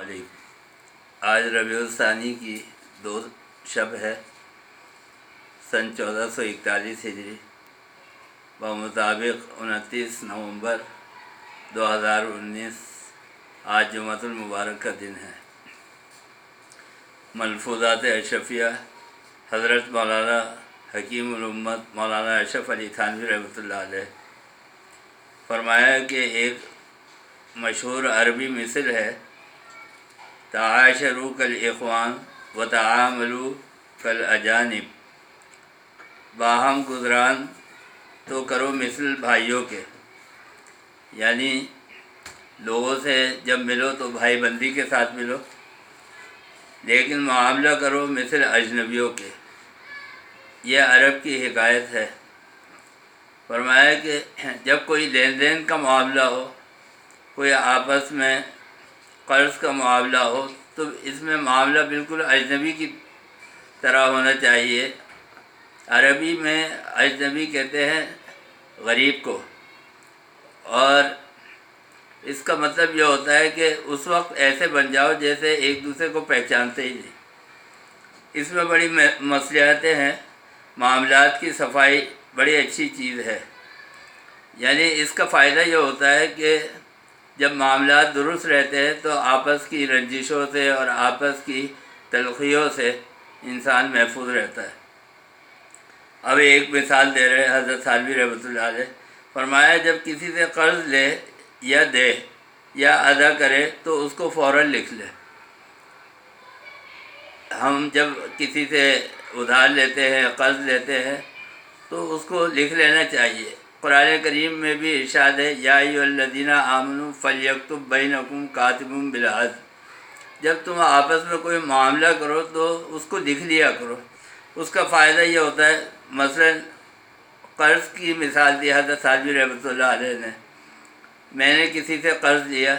علیکم۔ آج ربیع الثانی کی 2 شب ہے، سن 1441 ہجری، بمطابق 29 نومبر 2019۔ آج جمعۃ المبارک کا دن ہے۔ ملفوظات اشرفیہ حضرت مولانا حکیم الامت مولانا اشرف علی تھانوی رحمۃ اللہ علیہ فرمایا کہ ایک مشہور عربی مثل ہے، تعاشروا کالاخوان وتعاملوا کالاجانب، باہم گزران تو کرو مثل بھائیوں کے، یعنی لوگوں سے جب ملو تو بھائی بندی کے ساتھ ملو، لیکن معاملہ کرو مثل اجنبیوں کے۔ یہ عرب کی حکایت ہے۔ فرمایا کہ جب کوئی لین دین کا معاملہ ہو، کوئی آپس میں قرض کا معاملہ ہو، تو اس میں معاملہ بالکل اجنبی کی طرح ہونا چاہیے۔ عربی میں اجنبی کہتے ہیں غریب کو، اور اس کا مطلب یہ ہوتا ہے کہ اس وقت ایسے بن جاؤ جیسے ایک دوسرے کو پہچانتے ہی نہیں۔ اس میں بڑی مصلحتیں ہیں۔ معاملات کی صفائی بڑی اچھی چیز ہے، یعنی اس کا فائدہ یہ ہوتا ہے کہ جب معاملات درست رہتے ہیں تو آپس کی رنجشوں سے اور آپس کی تلخیوں سے انسان محفوظ رہتا ہے۔ اب ایک مثال دے رہے حضرت تھانوی رحمۃ اللہ علیہ، فرمایا جب کسی سے قرض لے یا دے یا ادا کرے تو اس کو فوراً لکھ لے۔ ہم جب کسی سے ادھار لیتے ہیں، قرض لیتے ہیں، تو اس کو لکھ لینا چاہیے۔ قرآن کریم میں بھی ارشاد ہے، یا ایھا الذین آمنوا فلیکتب بینکم کاتب بالعدل۔ جب تم آپس میں کوئی معاملہ کرو تو اس کو لکھ لیا کرو۔ اس کا فائدہ یہ ہوتا ہے، مثلا قرض کی مثال دی حضرت تھانوی رحمۃ اللہ علیہ نے۔ میں نے کسی سے قرض لیا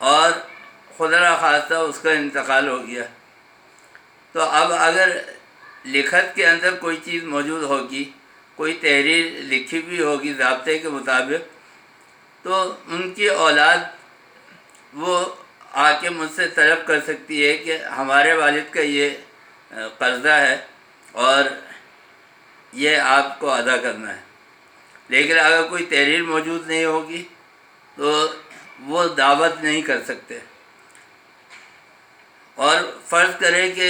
اور خدا نخواستہ اس کا انتقال ہو گیا، تو اب اگر لکھت کے اندر کوئی چیز موجود ہوگی، کوئی تحریر لکھی بھی ہوگی ضابطے کے مطابق، تو ان کی اولاد وہ آ کے مجھ سے طلب کر سکتی ہے کہ ہمارے والد کا یہ قرضہ ہے اور یہ آپ کو ادا کرنا ہے۔ لیکن اگر کوئی تحریر موجود نہیں ہوگی تو وہ دعوت نہیں کر سکتے۔ اور فرض کرے کہ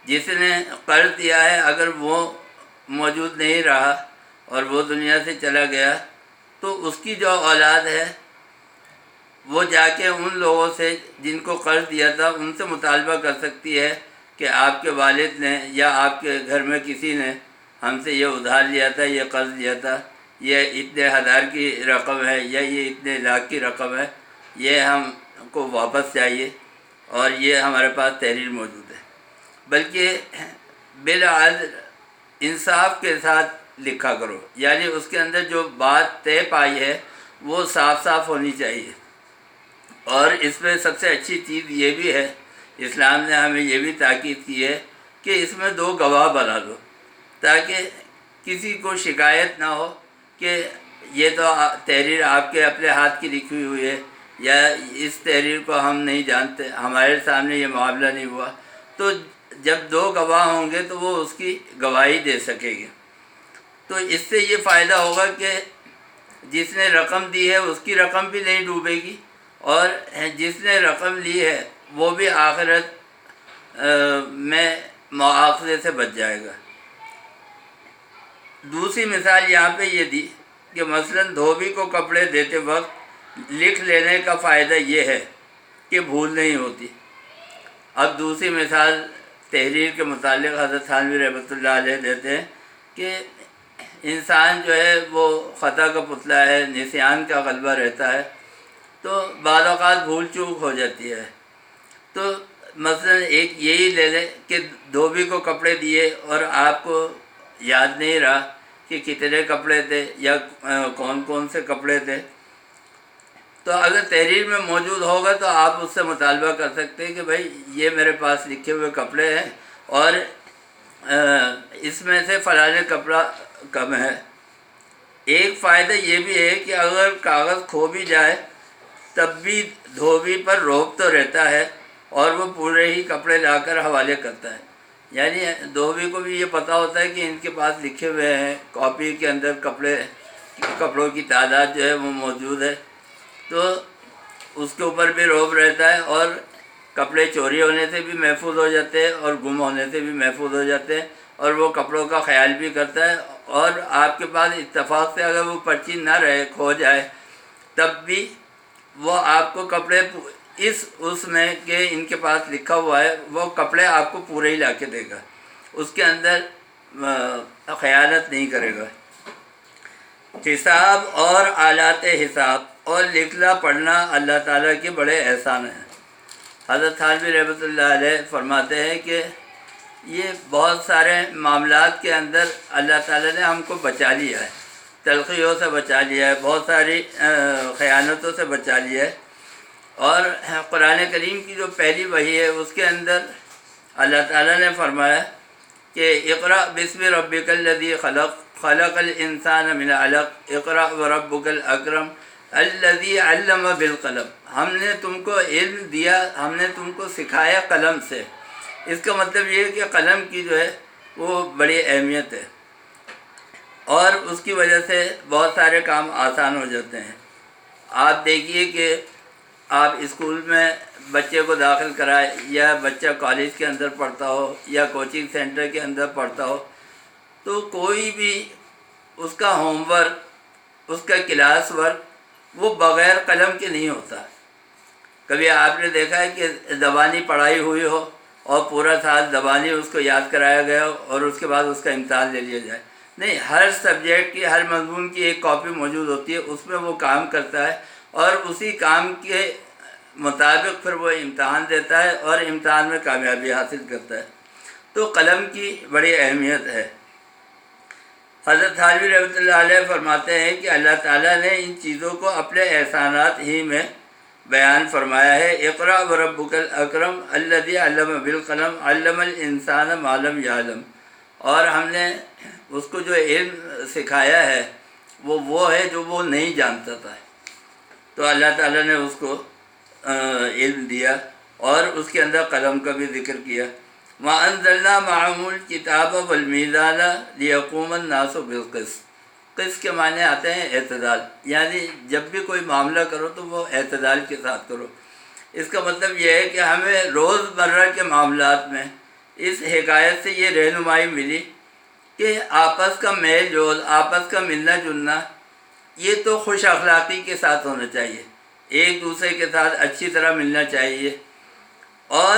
جس نے قرض دیا ہے اگر وہ موجود نہیں رہا اور وہ دنیا سے چلا گیا، تو اس کی جو اولاد ہے وہ جا کے ان لوگوں سے جن کو قرض دیا تھا ان سے مطالبہ کر سکتی ہے کہ آپ کے والد نے یا آپ کے گھر میں کسی نے ہم سے یہ ادھار لیا تھا، یہ قرض لیا تھا، یہ اتنے ہزار کی رقم ہے یا یہ اتنے لاکھ کی رقم ہے، یہ ہم کو واپس چاہیے اور یہ ہمارے پاس تحریر موجود ہے۔ بلکہ بالعدل انصاف کے ساتھ لکھا کرو، یعنی اس کے اندر جو بات طے پائی ہے وہ صاف صاف ہونی چاہیے۔ اور اس میں سب سے اچھی چیز یہ بھی ہے، اسلام نے ہمیں یہ بھی تاکید کی ہے کہ اس میں 2 گواہ بنا دو، تاکہ کسی کو شکایت نہ ہو کہ یہ تو تحریر آپ کے اپنے ہاتھ کی لکھی ہوئی ہے، یا اس تحریر کو ہم نہیں جانتے، ہمارے سامنے یہ معاملہ نہیں ہوا۔ تو جب 2 گواہ ہوں گے تو وہ اس کی گواہی دے سکیں گے۔ تو اس سے یہ فائدہ ہوگا کہ جس نے رقم دی ہے اس کی رقم بھی نہیں ڈوبے گی، اور جس نے رقم لی ہے وہ بھی آخرت میں مواخذے سے بچ جائے گا۔ دوسری مثال یہاں پہ یہ دی کہ مثلا دھوبی کو کپڑے دیتے وقت لکھ لینے کا فائدہ یہ ہے کہ بھول نہیں ہوتی۔ اب دوسری مثال تحریر کے متعلق حضرت تھانوی رحمۃ اللہ علیہ دیتے ہیں کہ انسان جو ہے وہ خطا کا پتلا ہے، نسیان کا غلبہ رہتا ہے، تو بعض اوقات بھول چوک ہو جاتی ہے۔ تو مثلا ایک یہی لے لیں کہ دھوبی کو کپڑے دیے اور آپ کو یاد نہیں رہا کہ کتنے کپڑے تھے یا کون کون سے کپڑے تھے، تو اگر تحریر میں موجود ہوگا تو آپ اس سے مطالبہ کر سکتے ہیں کہ بھائی یہ میرے پاس لکھے ہوئے کپڑے ہیں اور اس میں سے فلاں کپڑا کم ہے۔ ایک فائدہ یہ بھی ہے کہ اگر کاغذ کھو بھی جائے تب بھی دھوبی پر روب تو رہتا ہے اور وہ پورے ہی کپڑے لا کر حوالے کرتا ہے. یعنی دھوبی کو بھی یہ پتہ ہوتا ہے کہ ان کے پاس لکھے ہوئے ہیں کاپی کے اندر کپڑوں کی تعداد جو ہے وہ موجود ہے، تو اس کے اوپر بھی روب رہتا ہے اور کپڑے چوری ہونے سے بھی محفوظ ہو جاتے ہیں اور گم ہونے سے بھی محفوظ ہو جاتے ہیں، اور وہ کپڑوں کا خیال بھی کرتا ہے. اور آپ کے پاس اتفاق سے اگر وہ پرچی نہ رہے، کھو جائے، تب بھی وہ آپ کو کپڑے اس میں کہ ان کے پاس لکھا ہوا ہے، وہ کپڑے آپ کو پورے ہی لا کے دے گا، اس کے اندر خیانت نہیں کرے گا. حساب اور آلات حساب اور لکھنا پڑھنا اللہ تعالیٰ کے بڑے احسان ہیں. حضرت تھانوی رحمۃ اللہ علیہ فرماتے ہیں کہ یہ بہت سارے معاملات کے اندر اللہ تعالیٰ نے ہم کو بچا لیا ہے، تلخیوں سے بچا لیا ہے، بہت ساری خیانتوں سے بچا لیا ہے. اور قرآن کریم کی جو پہلی وحی ہے اس کے اندر اللہ تعالیٰ نے فرمایا کہ اقرأ بسم ربک الذی خلق خلق الانسان من علق اقرأ وربک الاکرم الذی علم بالقلم. ہم نے تم کو علم دیا، ہم نے تم کو سکھایا قلم سے. اس کا مطلب یہ ہے کہ قلم کی جو ہے وہ بڑی اہمیت ہے اور اس کی وجہ سے بہت سارے کام آسان ہو جاتے ہیں. آپ دیکھیے کہ آپ اسکول میں بچے کو داخل کرائے یا بچہ کالج کے اندر پڑھتا ہو یا کوچنگ سینٹر کے اندر پڑھتا ہو، تو کوئی بھی اس کا ہوم ورک، اس کا کلاس ورک وہ بغیر قلم کے نہیں ہوتا. کبھی آپ نے دیکھا ہے کہ زبانی پڑھائی ہوئی ہو اور پورا سال زبانی اس کو یاد کرایا گیا ہو اور اس کے بعد اس کا امتحان لے لیا جائے؟ نہیں، ہر سبجیکٹ کی، ہر مضمون کی ایک کاپی موجود ہوتی ہے، اس میں وہ کام کرتا ہے اور اسی کام کے مطابق پھر وہ امتحان دیتا ہے اور امتحان میں کامیابی حاصل کرتا ہے. تو قلم کی بڑی اہمیت ہے. حضرت تھانوی رحمۃ اللہ علیہ فرماتے ہیں کہ اللہ تعالیٰ نے ان چیزوں کو اپنے احسانات ہی میں بیان فرمایا ہے. اقرأ وربک الاکرم الذی علم بالقلم علم الانسان ما لم یعلم. اور ہم نے اس کو جو علم سکھایا ہے وہ ہے جو وہ نہیں جانتا تھا. تو اللہ تعالیٰ نے اس کو علم دیا اور اس کے اندر قلم کا بھی ذکر کیا. وَأَنزَلْنَا مَعَهُمُ الْكِتَابَ وَالْمِيزَانَ لِيَقُومَ النَّاسُ بِالْقِسْطِ. قسط کے معنی آتے ہیں اعتدال، یعنی جب بھی کوئی معاملہ کرو تو وہ اعتدال کے ساتھ کرو. اس کا مطلب یہ ہے کہ ہمیں روز مرہ کے معاملات میں اس حکایت سے یہ رہنمائی ملی کہ آپس کا میل جول، آپس کا ملنا جلنا یہ تو خوش اخلاقی کے ساتھ ہونا چاہیے، ایک دوسرے کے ساتھ اچھی طرح ملنا چاہیے. اور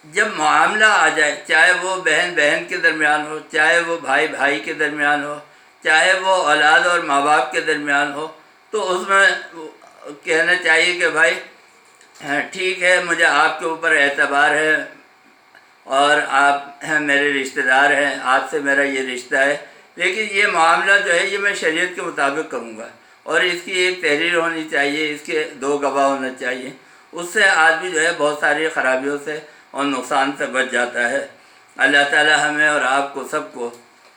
جب معاملہ آ جائے، چاہے وہ بہن بہن کے درمیان ہو، چاہے وہ بھائی بھائی کے درمیان ہو، چاہے وہ اولاد اور ماں باپ کے درمیان ہو، تو اس میں کہنا چاہیے کہ بھائی ٹھیک ہے، مجھے آپ کے اوپر اعتبار ہے اور آپ میرے رشتہ دار ہیں، آپ سے میرا یہ رشتہ ہے، لیکن یہ معاملہ جو ہے یہ میں شریعت کے مطابق کروں گا اور اس کی ایک تحریر ہونی چاہیے، اس کے 2 گواہ ہونا چاہیے. اس سے آدمی جو ہے بہت ساری خرابیوں سے اور نقصان سے بچ جاتا ہے. اللہ تعالی ہمیں اور آپ کو سب کو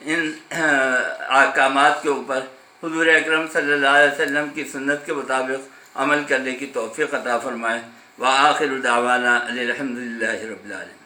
ان احکامات کے اوپر حضور اکرم صلی اللہ علیہ وسلم کی سنت کے مطابق عمل کرنے کی توفیق عطا فرمائے. وآخر دعوانا الحمد للہ رب العالمین.